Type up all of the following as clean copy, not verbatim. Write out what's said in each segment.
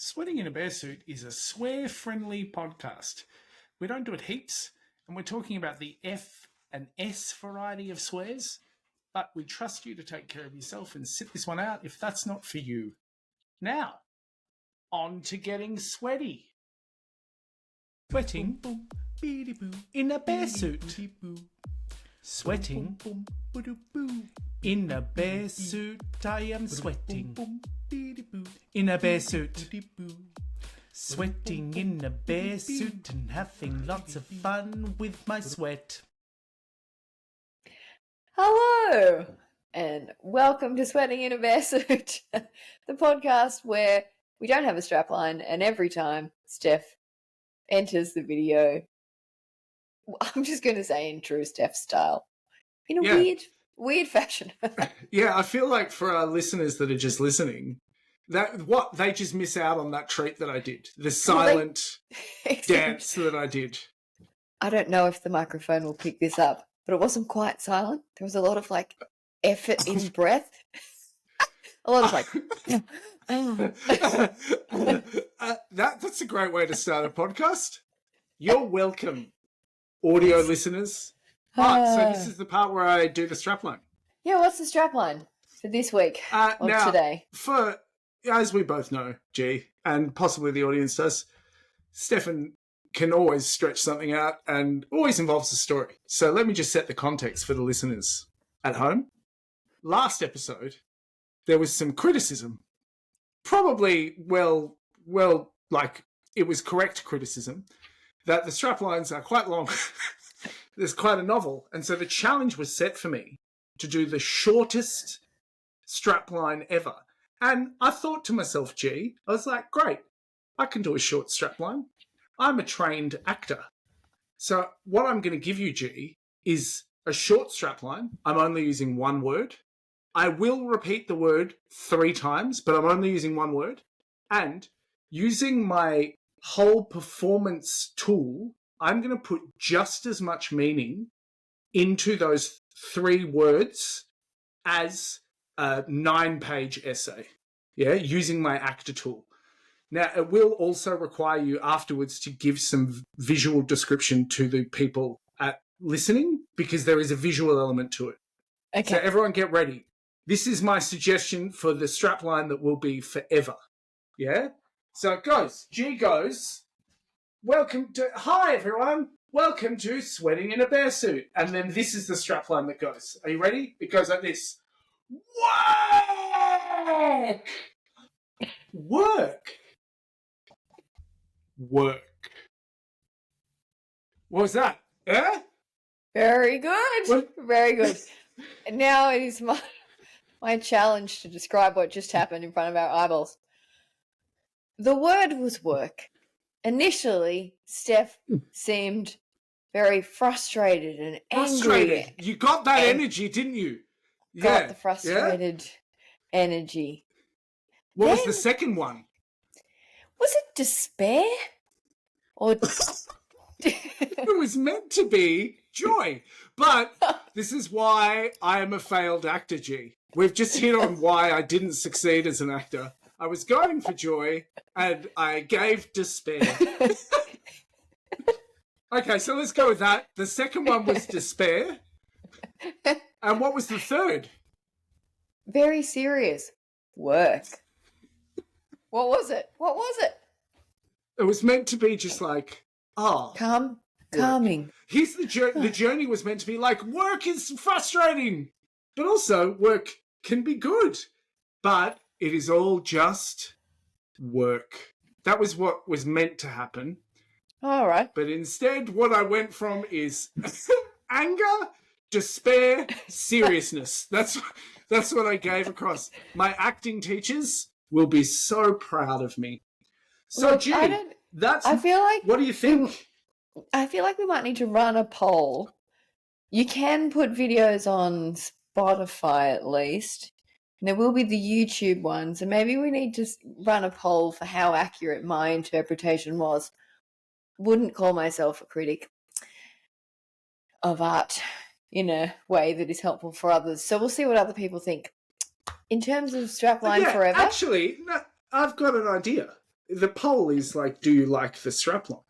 Sweating in a Bear Suit is a swear-friendly podcast. We don't do it heaps, and we're talking about the F and S variety of swears, but we trust you to take care of yourself and sit this one out if that's not for you. Now, on to getting sweaty. Sweating in a bear suit. Sweating in a bear suit. I am sweating in a bear suit. Sweating in a bear suit and having lots of fun with my sweat. Hello, and welcome to Sweating in a Bear Suit, the podcast where we don't have a strapline, and every time Stef enters the video, I'm just going to say in true Stef style, in a weird fashion. Yeah, I feel like for our listeners that are just listening, they just miss out on that treat that I did, the silent dance that I did. I don't know if the microphone will pick this up, but it wasn't quite silent. There was a lot of effort in breath. A lot of That's a great way to start a podcast. You're welcome, audio listeners. So this is the part where I do the strapline. Yeah, what's the strapline for this week or today? As we both know, G, and possibly the audience does, Stefan can always stretch something out and always involves a story. So let me just set the context for the listeners at home. Last episode, there was some criticism. Probably, it was correct criticism, that the straplines are quite long. There's quite a novel. And so the challenge was set for me to do the shortest strapline ever. And I thought to myself, I was like, great, I can do a short strapline. I'm a trained actor. So what I'm going to give you, G, is a short strapline. I'm only using one word. I will repeat the word 3 times, but I'm only using one word. And using my whole performance tool, I'm going to put just as much meaning into those 3 words as a 9-page essay, using my actor tool. Now, it will also require you afterwards to give some visual description to the people at listening, because there is a visual element to it. Okay. So everyone get ready. This is my suggestion for the strapline that will be forever. Yeah? So it goes. G goes, hi everyone, welcome to Sweating in a Bear Suit. And then this is the strapline that goes. Are you ready? It goes like this. Work. What was that? Yeah? Very good. What? Very good. And now it is my challenge to describe what just happened in front of our eyeballs. The word was work. Initially, Stef seemed very frustrated and angry. You got that energy, didn't you? Got the frustrated energy. What was the second one? Was it despair? Or it was meant to be joy. But this is why I am a failed actor, G. We've just hit on why I didn't succeed as an actor. I was going for joy and I gave despair. Okay, so let's go with that. The second one was despair. And what was the third? Very serious. Work. What was it? It was meant to be just calming. Here's the journey was meant to be like, work is frustrating, but also work can be good, but it is all just work. That was what was meant to happen. All right. But instead, what I went from is anger, despair, seriousness. That's what I gave across. My acting teachers will be so proud of me. So, look, G, what do you think? I feel like we might need to run a poll. You can put videos on Spotify at least. And there will be the YouTube ones. And maybe we need to run a poll for how accurate my interpretation was. Wouldn't call myself a critic of art in a way that is helpful for others. So we'll see what other people think. In terms of strapline forever. Actually, no, I've got an idea. the poll is like, do you like the strapline?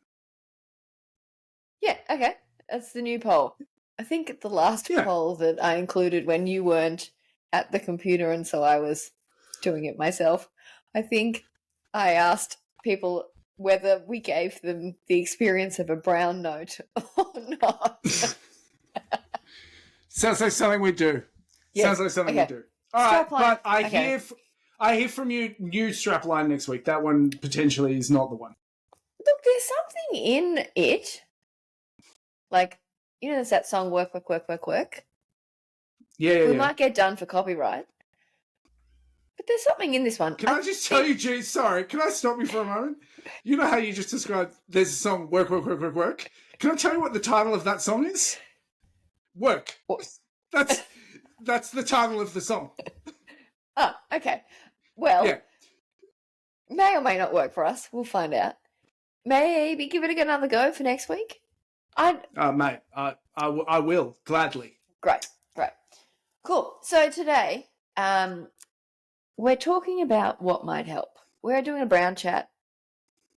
Yeah, okay. That's the new poll. I think the last Yeah. poll that I included when you weren't at the computer and so I was doing it myself, I think I asked people whether we gave them the experience of a brown note or not. Sounds like something we do. Yes. Sounds like something we Okay. do. All right, Strapline. but I Okay. hear from you new strapline next week. That one potentially is not the one. Look, there's something in it. Like, you know, there's that song Work, Work, Work, Work, Work. Yeah. We might get done for copyright. But there's something in this one. Can I just tell you, G, sorry, can I stop you for a moment? You know how you just described there's a song, Work, Work, Work, Work, Work? Can I tell you what the title of that song is? Work. What? That's the title of the song. Oh, okay. Well, Yeah. may or may not work for us. We'll find out. Maybe give it another go for next week. Mate, I will, gladly. Great. Cool. So today, we're talking about what might help. We're doing a brown chat.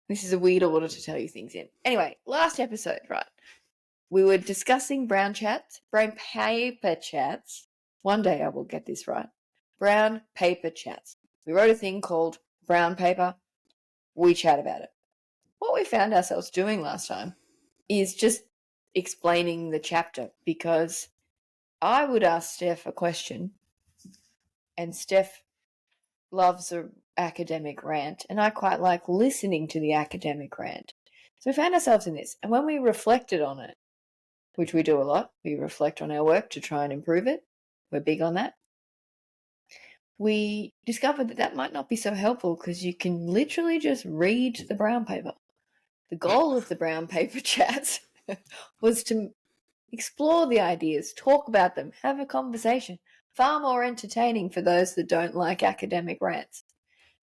This is a weird order to tell you things in. Anyway, last episode, right? We were discussing brown paper chats. One day I will get this right. Brown paper chats. We wrote a thing called brown paper. We chat about it. What we found ourselves doing last time is just explaining the chapter, because I would ask Steph a question and Steph loves an academic rant, and I quite like listening to the academic rant. So we found ourselves in this, and when we reflected on it, which we do a lot, we reflect on our work to try and improve it. We're big on that. We discovered that might not be so helpful because you can literally just read the brown paper. The goal of the brown paper chats was to explore the ideas, talk about them, have a conversation. Far more entertaining for those that don't like academic rants.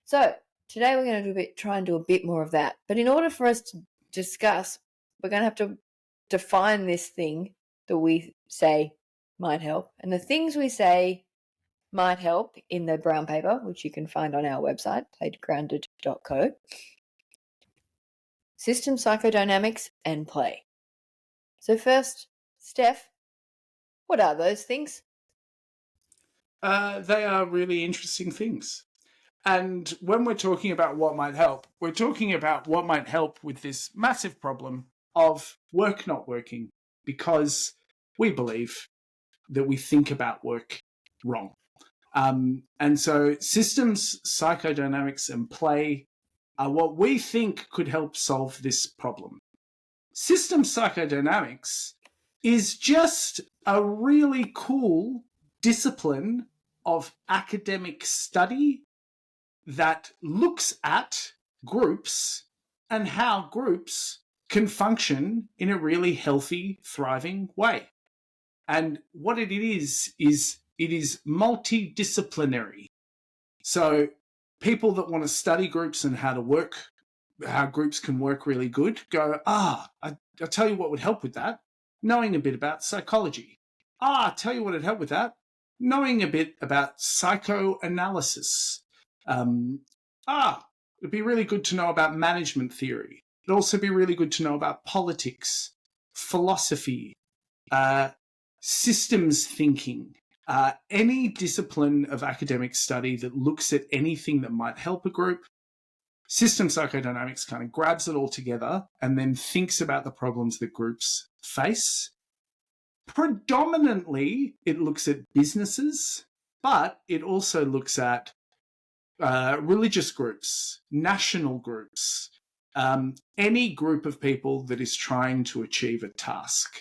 So today we're going to try and do a bit more of that. But in order for us to discuss, we're going to have to define this thing that we say might help. And the things we say might help in the brown paper, which you can find on our website, playgrounded.co. System psychodynamics and play. So first, Steph, what are those things? They are really interesting things. And when we're talking about what might help, we're talking about what might help with this massive problem of work not working, because we believe that we think about work wrong. And so systems, psychodynamics, and play are what we think could help solve this problem. Systems psychodynamics is just a really cool discipline of academic study that looks at groups and how groups can function in a really healthy, thriving way. And what it is it is multidisciplinary. So people that want to study groups and how groups can work really good go, I'll tell you what would help with that, knowing a bit about psychology. I'll tell you what would help with that, knowing a bit about psychoanalysis. It'd be really good to know about management theory. It'd also be really good to know about politics, philosophy, systems thinking, any discipline of academic study that looks at anything that might help a group. System psychodynamics kind of grabs it all together and then thinks about the problems that groups face. Predominantly, it looks at businesses, but it also looks at religious groups, national groups, any group of people that is trying to achieve a task.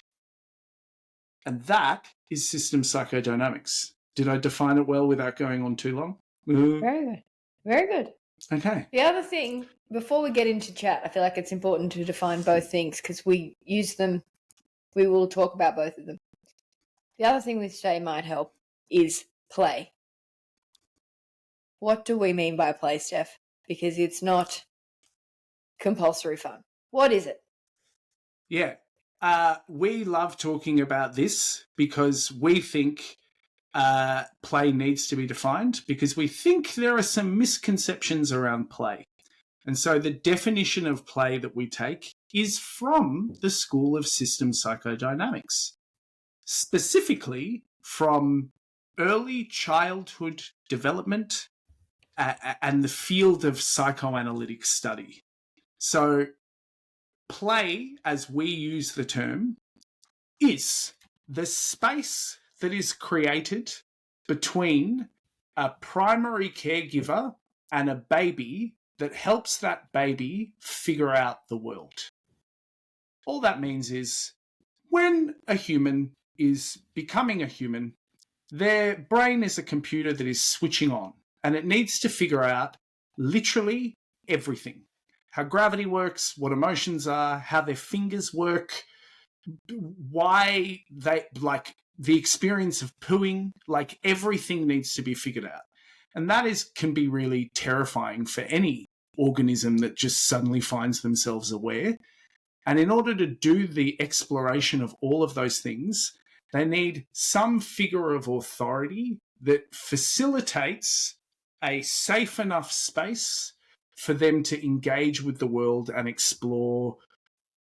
And that is system psychodynamics. Did I define it well without going on too long? Very good. Very good. Okay. The other thing, before we get into chat, I feel like it's important to define both things because we use them. We will talk about both of them. The other thing we say might help is play. What do we mean by play, Steph? Because it's not compulsory fun. What is it? Yeah. We love talking about this because we think play needs to be defined, because we think there are some misconceptions around play. And so the definition of play that we take is from the School of Systems Psychodynamics, specifically from early childhood development and the field of psychoanalytic study. So play, as we use the term, is the space that is created between a primary caregiver and a baby that helps that baby figure out the world. All that means is when a human is becoming a human, their brain is a computer that is switching on, and it needs to figure out literally everything. How gravity works, what emotions are, how their fingers work, why they, like the experience of pooing, like everything needs to be figured out. And that can be really terrifying for any organism that just suddenly finds themselves aware. And in order to do the exploration of all of those things, they need some figure of authority that facilitates a safe enough space for them to engage with the world and explore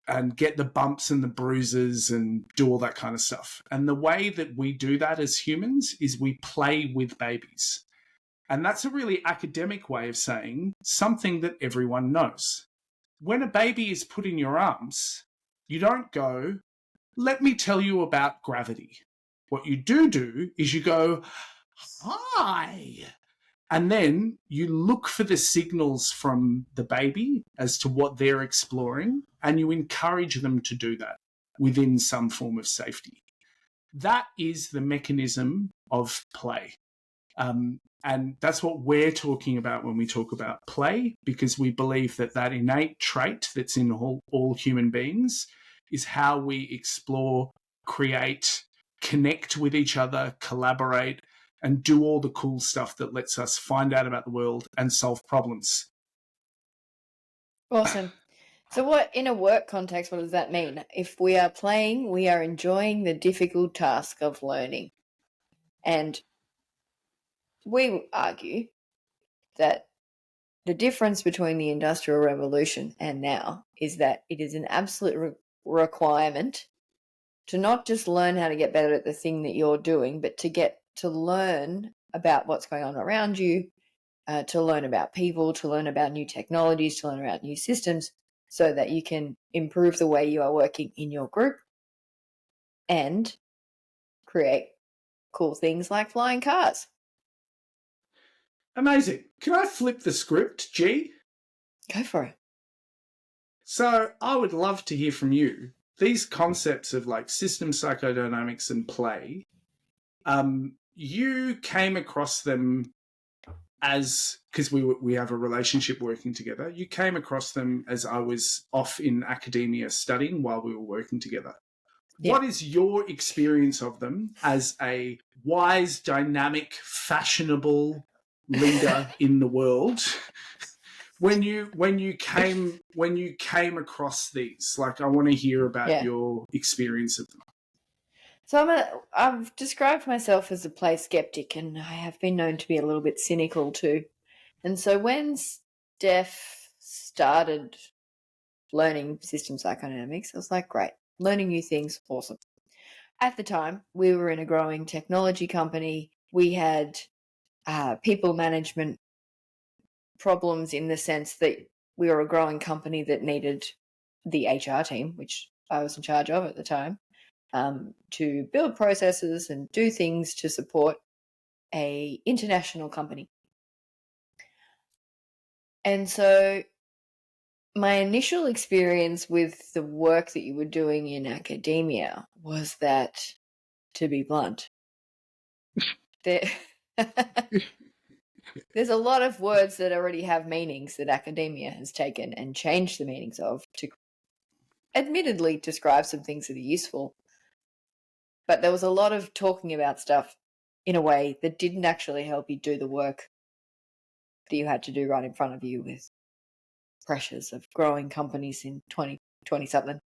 and get the bumps and the bruises and do all that kind of stuff. And the way that we do that as humans is we play with babies. And that's a really academic way of saying something that everyone knows. When a baby is put in your arms, you don't go, let me tell you about gravity. What you do is you go, hi. And then you look for the signals from the baby as to what they're exploring, and you encourage them to do that within some form of safety. That is the mechanism of play. And that's what we're talking about when we talk about play, because we believe that that innate trait that's in all human beings is how we explore, create, connect with each other, collaborate, and do all the cool stuff that lets us find out about the world and solve problems. Awesome. So what, in a work context, what does that mean? If we are playing, we are enjoying the difficult task of learning. And we argue that the difference between the Industrial Revolution and now is that it is an absolute requirement to not just learn how to get better at the thing that you're doing, but to get to learn about what's going on around you, to learn about people, to learn about new technologies, to learn about new systems, so that you can improve the way you are working in your group and create cool things like flying cars. Amazing. Can I flip the script, G? Go for it. So I would love to hear from you. These concepts of like system psychodynamics and play, you came across them as, because we have a relationship working together, you came across them as I was off in academia studying while we were working together. Yeah. What is your experience of them as a wise, dynamic, fashionable leader in the world? When you came across these, like, I want to hear about your experience of them. So I've described myself as a play skeptic, and I have been known to be a little bit cynical too. And so when Stef started learning system psychodynamics, I was like, great, learning new things, awesome. At the time, we were in a growing technology company. We had people management problems in the sense that we were a growing company that needed the HR team, which I was in charge of at the time, to build processes and do things to support a international company. And so my initial experience with the work that you were doing in academia was that, to be blunt, there's a lot of words that already have meanings that academia has taken and changed the meanings of to admittedly describe some things that are useful. But there was a lot of talking about stuff in a way that didn't actually help you do the work that you had to do right in front of you with pressures of growing companies in 2020-something,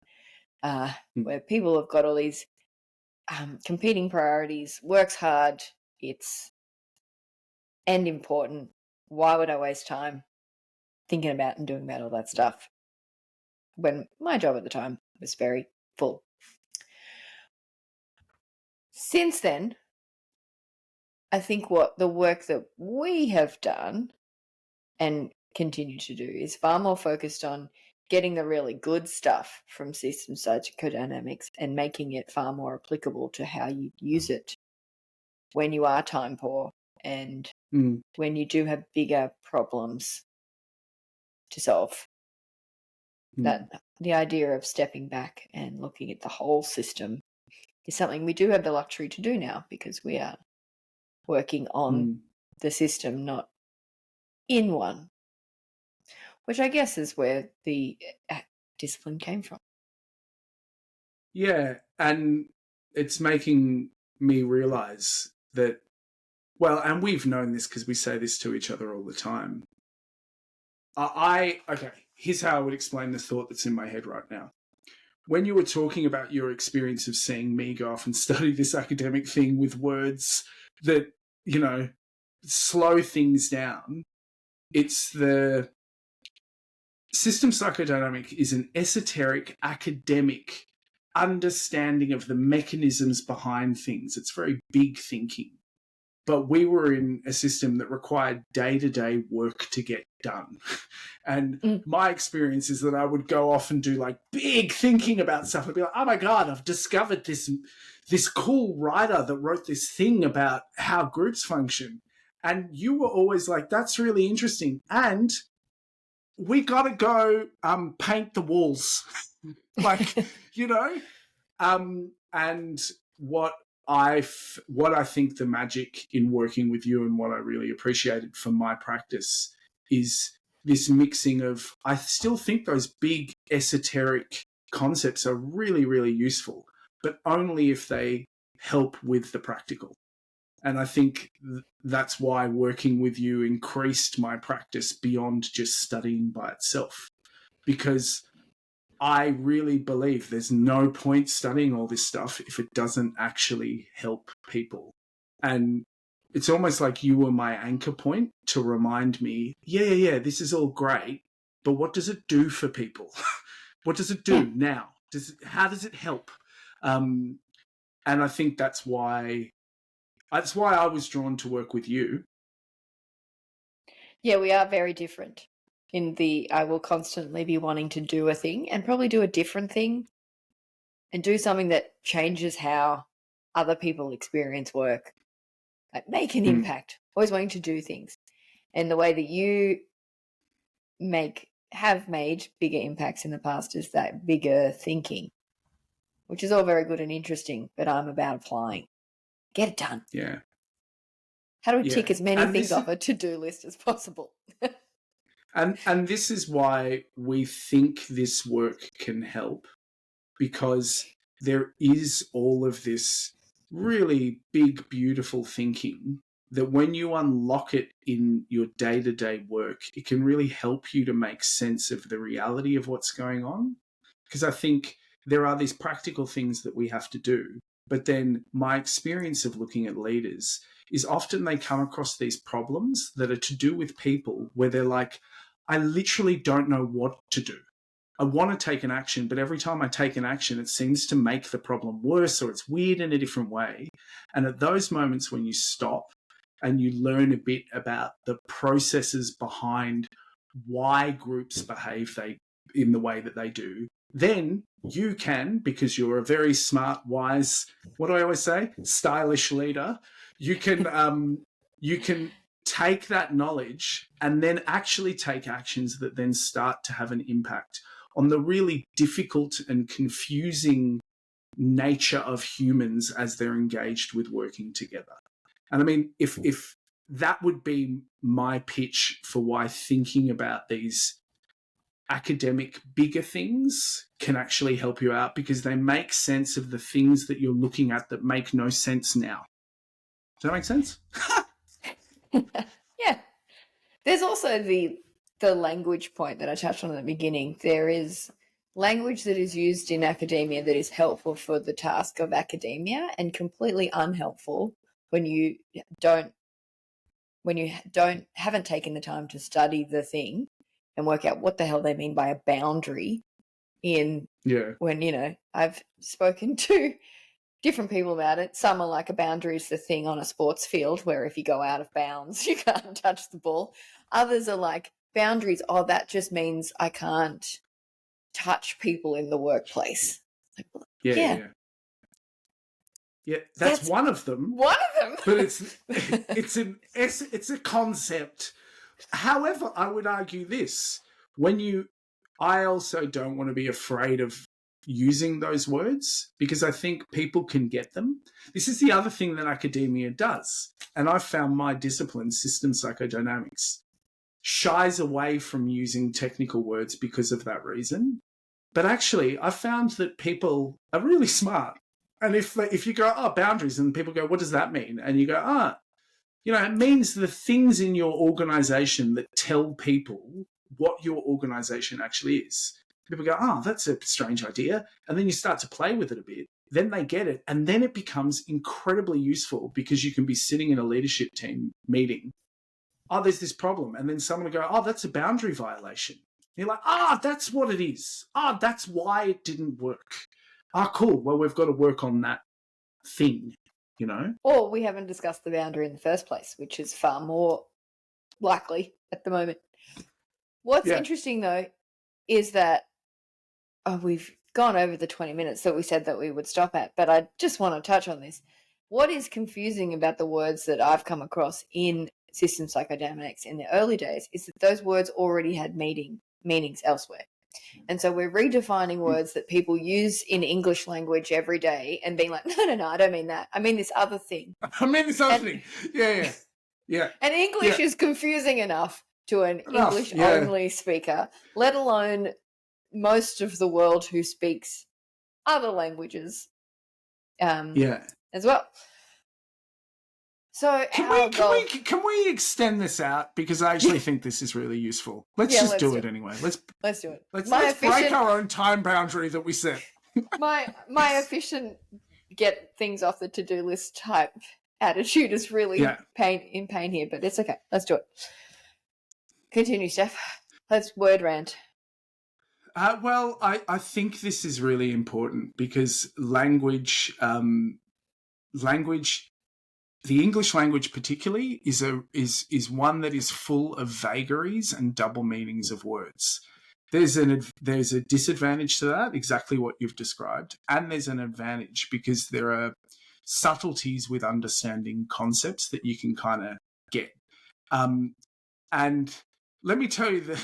where people have got all these competing priorities, work's hard, it's end important, why would I waste time? thinking about and doing about all that stuff when my job at the time was very full. Since then, I think what the work that we have done and continue to do is far more focused on getting the really good stuff from system psychodynamics and making it far more applicable to how you use it when you are time poor and when you do have bigger problems to solve. That the idea of stepping back and looking at the whole system is something we do have the luxury to do now because we are working on the system, not in one, which I guess is where the discipline came from. Yeah, and it's making me realize that, well, and we've known this because we say this to each other all the time. Okay, here's how I would explain the thought that's in my head right now. When you were talking about your experience of seeing me go off and study this academic thing with words that, you know, slow things down, it's the system psychodynamic is an esoteric academic understanding of the mechanisms behind things. It's very big thinking. But we were in a system that required day-to-day work to get done. And my experience is that I would go off and do like big thinking about stuff. I'd be like, oh my God, I've discovered this cool writer that wrote this thing about how groups function. And you were always like, that's really interesting. And we got to go paint the walls. Like, you know? And what I think the magic in working with you and what I really appreciated for my practice is this mixing of, I still think those big esoteric concepts are really, really useful, but only if they help with the practical. And I think that's why working with you increased my practice beyond just studying by itself, because I really believe there's no point studying all this stuff if it doesn't actually help people. And it's almost like you were my anchor point to remind me, yeah, this is all great, but what does it do for people? What does it do now? How does it help? And I think that's why I was drawn to work with you. Yeah, we are very different. I will constantly be wanting to do a thing and probably do a different thing and do something that changes how other people experience work. Like make an impact, always wanting to do things. And the way that you have made bigger impacts in the past is that bigger thinking, which is all very good and interesting, but I'm about applying. Get it done. Yeah. How do we tick as many things off a to-do list as possible? And this is why we think this work can help, because there is all of this really big, beautiful thinking that when you unlock it in your day-to-day work, it can really help you to make sense of the reality of what's going on. Because I think there are these practical things that we have to do. But then my experience of looking at leaders is often they come across these problems that are to do with people where they're like, I literally don't know what to do. I want to take an action, but every time I take an action, it seems to make the problem worse, or it's weird in a different way. And at those moments when you stop and you learn a bit about the processes behind why groups behave in the way that they do, then you can, because you're a very smart, wise, what do I always say? Stylish leader. You can take that knowledge and then actually take actions that then start to have an impact on the really difficult and confusing nature of humans as they're engaged with working together. And I mean, if that would be my pitch for why thinking about these academic bigger things can actually help you out, because they make sense of the things that you're looking at that make no sense now. Does that make sense? Yeah. There's also the language point that I touched on at the beginning. There is language that is used in academia that is helpful for the task of academia and completely unhelpful when you haven't taken the time to study the thing and work out what the hell they mean by a boundary when, I've spoken to different people about it. Some are like, a boundary is the thing on a sports field where if you go out of bounds, you can't touch the ball. Others are like, boundaries, that just means I can't touch people in the workplace. Like, Yeah, that's one of them. One of them. But it's a concept. However, I would argue this. I also don't want to be afraid of using those words because I think people can get them. This is the other thing that academia does. And I've found my discipline, system psychodynamics, shies away from using technical words because of that reason. But actually, I found that people are really smart. And if you go, boundaries, and people go, what does that mean? And you go, it means the things in your organization that tell people what your organization actually is. People go, that's a strange idea. And then you start to play with it a bit. Then they get it. And then it becomes incredibly useful because you can be sitting in a leadership team meeting. There's this problem. And then someone will go, that's a boundary violation. And you're like, that's what it is. That's why it didn't work. Cool. Well, we've got to work on that thing, Or we haven't discussed the boundary in the first place, which is far more likely at the moment. What's interesting, though, is that we've gone over the 20 minutes that we said that we would stop at, but I just want to touch on this. What is confusing about the words that I've come across in system psychodynamics in the early days is that those words already had meanings elsewhere. And so we're redefining words that people use in English language every day and being like, no, I don't mean that. I mean this other thing. I mean this other thing. Yeah. And English is confusing enough to an English-only speaker, let alone most of the world who speaks other languages as well. So can we extend this out? Because I actually think this is really useful. Let's do it anyway. Let's do it. Let's break our own time boundary that we set. my efficient get things off the to-do list type attitude is really in pain here, but it's okay. Let's do it. Continue, Steph. Let's word rant. Well, I think this is really important because language, the English language particularly is one that is full of vagaries and double meanings of words. There's a disadvantage to that, exactly what you've described, and there's an advantage because there are subtleties with understanding concepts that you can kind of get. And let me tell you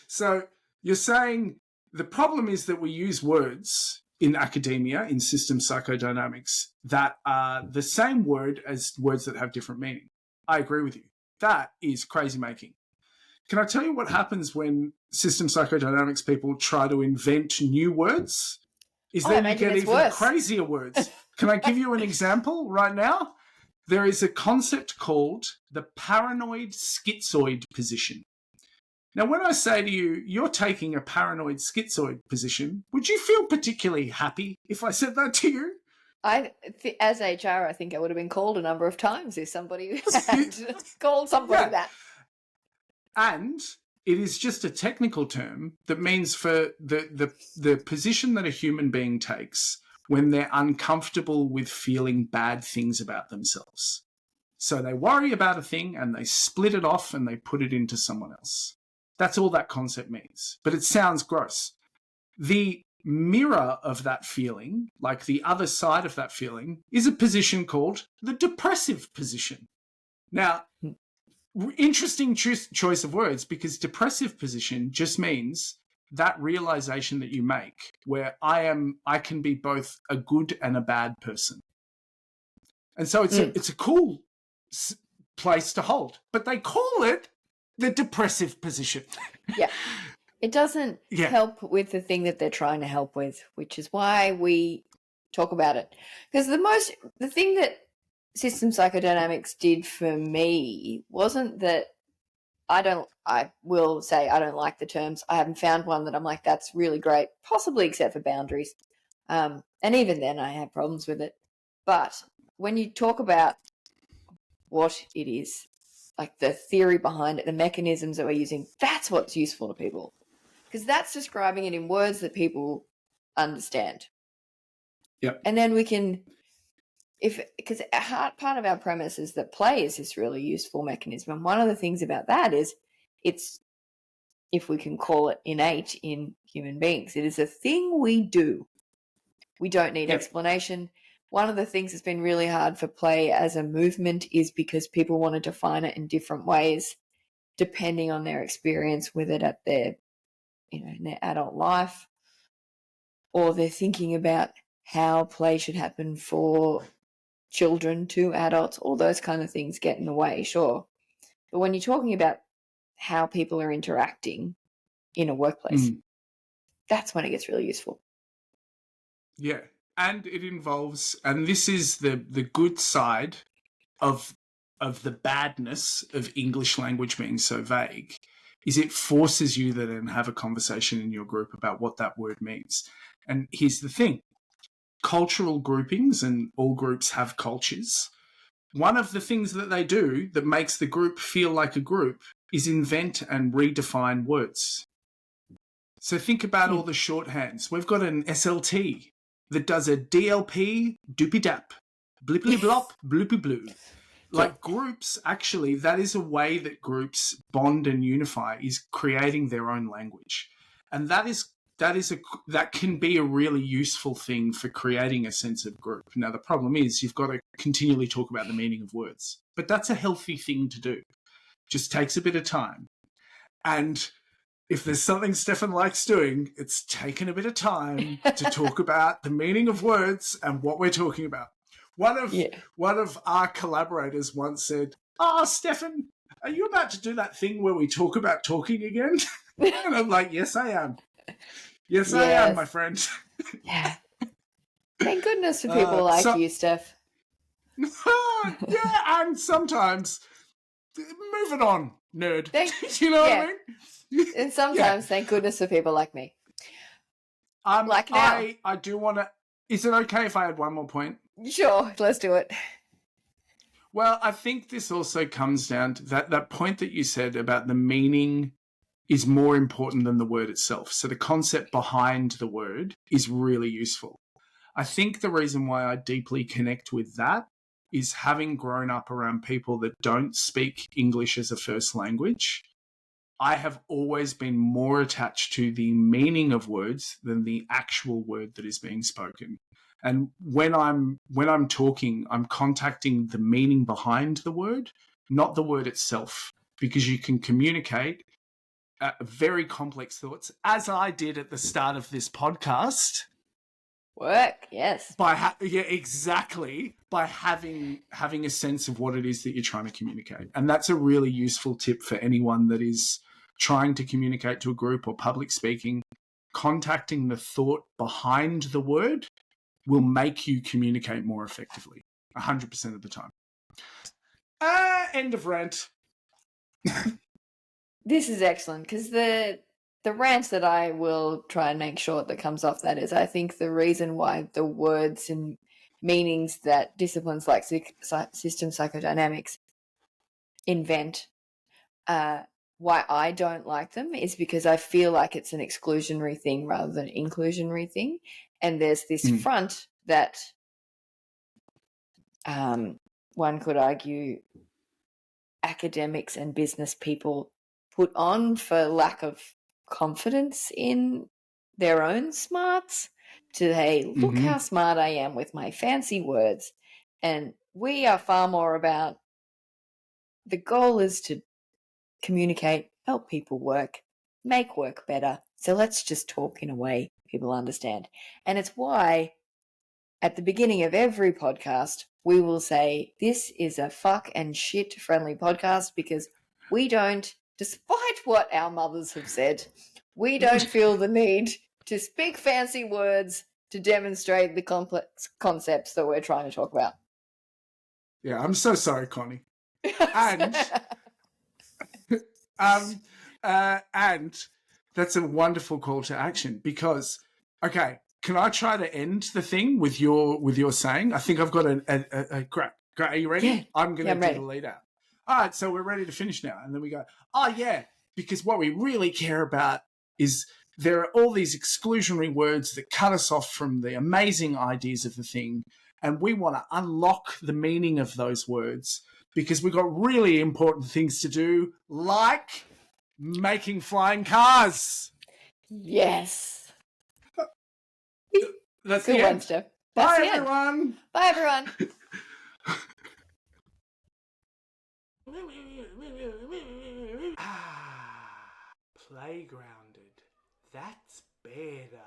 so you're saying the problem is that we use words in academia, in system psychodynamics, that are the same word as words that have different meaning. I agree with you. That is crazy making. Can I tell you what happens when system psychodynamics people try to invent new words? Is then you get even crazier words. Can I give you an example right now? There is a concept called the paranoid schizoid position. Now, when I say to you, you're taking a paranoid schizoid position, would you feel particularly happy if I said that to you? As HR, I think I would have been called a number of times if somebody had called somebody that. And it is just a technical term that means for the position that a human being takes when they're uncomfortable with feeling bad things about themselves. So they worry about a thing and they split it off and they put it into someone else. That's all that concept means. But it sounds gross. The mirror of that feeling, like the other side of that feeling, is a position called the depressive position. Now, interesting choice of words, because depressive position just means that realization that you make where I can be both a good and a bad person. And so it's a cool place to hold, but they call it the depressive position. Yeah. It doesn't help with the thing that they're trying to help with, which is why we talk about it. Because the thing that system psychodynamics did for me wasn't that I will say I don't like the terms. I haven't found one that I'm like, that's really great, possibly except for boundaries. And even then I have problems with it. But when you talk about what it is, like the theory behind it, the mechanisms that we're using, that's what's useful to people. Because that's describing it in words that people understand. Yep. And then we can, because part of our premise is that play is this really useful mechanism. And one of the things about that is it's, if we can call it innate in human beings, it is a thing we do. We don't need explanation. One of the things that's been really hard for play as a movement is because people want to define it in different ways, depending on their experience with it at their, in their adult life, or they're thinking about how play should happen for children to adults. All those kind of things get in the way, sure. But when you're talking about how people are interacting in a workplace, that's when it gets really useful. Yeah. And it involves, and this is the good side of the badness of English language being so vague, is it forces you to then have a conversation in your group about what that word means. And here's the thing. Cultural groupings, and all groups have cultures, one of the things that they do that makes the group feel like a group is invent and redefine words. So think about all the shorthands. We've got an SLT that does a DLP, doopy dap, blippity blop, bloopy blue. Like groups, actually, that is a way that groups bond and unify, is creating their own language. And that can be a really useful thing for creating a sense of group. Now, the problem is you've got to continually talk about the meaning of words. But that's a healthy thing to do. Just takes a bit of time. And if there's something Stefan likes doing, it's taken a bit of time to talk about the meaning of words and what we're talking about. One of our collaborators once said, Stefan, are you about to do that thing where we talk about talking again? And I'm like, yes, I am. Yes, I am, my friend. Yeah. Thank goodness for people like you, Steph. Yeah, and sometimes, moving on, nerd. You know what I mean? And sometimes, thank goodness for people like me. Like now. I do want to... Is it okay if I add one more point? Sure, let's do it. Well, I think this also comes down to that point that you said about the meaning is more important than the word itself. So the concept behind the word is really useful. I think the reason why I deeply connect with that is having grown up around people that don't speak English as a first language. I have always been more attached to the meaning of words than the actual word that is being spoken. And when I'm talking, I'm contacting the meaning behind the word, not the word itself, because you can communicate very complex thoughts, as I did at the start of this podcast. Yes. Exactly. By having a sense of what it is that you're trying to communicate. And that's a really useful tip for anyone that is trying to communicate to a group or public speaking. Contacting the thought behind the word will make you communicate more effectively 100% of the time. End of rant. This is excellent, because the rant that I will try and make short that comes off that is, I think the reason why the words and meanings that disciplines like system psychodynamics invent, why I don't like them, is because I feel like it's an exclusionary thing rather than an inclusionary thing. And there's this front that one could argue academics and business people put on for lack of confidence in their own smarts, to, hey, look how smart I am with my fancy words. And we are far more about, the goal is to communicate, help people work, make work better. So let's just talk in a way people understand. And it's why at the beginning of every podcast, we will say, this is a fuck and shit friendly podcast, because we don't, despite what our mothers have said, we don't feel the need to speak fancy words to demonstrate the complex concepts that we're trying to talk about. Yeah, I'm so sorry, Connie. And and that's a wonderful call to action, because, okay, can I try to end the thing with your saying? I think I've got a great. Are you ready? Yeah. I'm going to do ready. the lead out. all right, so we're ready to finish now. And then we go, oh, yeah, because what we really care about is there are all these exclusionary words that cut us off from the amazing ideas of the thing. And we want to unlock the meaning of those words because we've got really important things to do, like making flying cars. Yes. That's Good the one, end. Stef. Bye, That's the end. everyone. Bye, everyone. Playgrounded. That's better.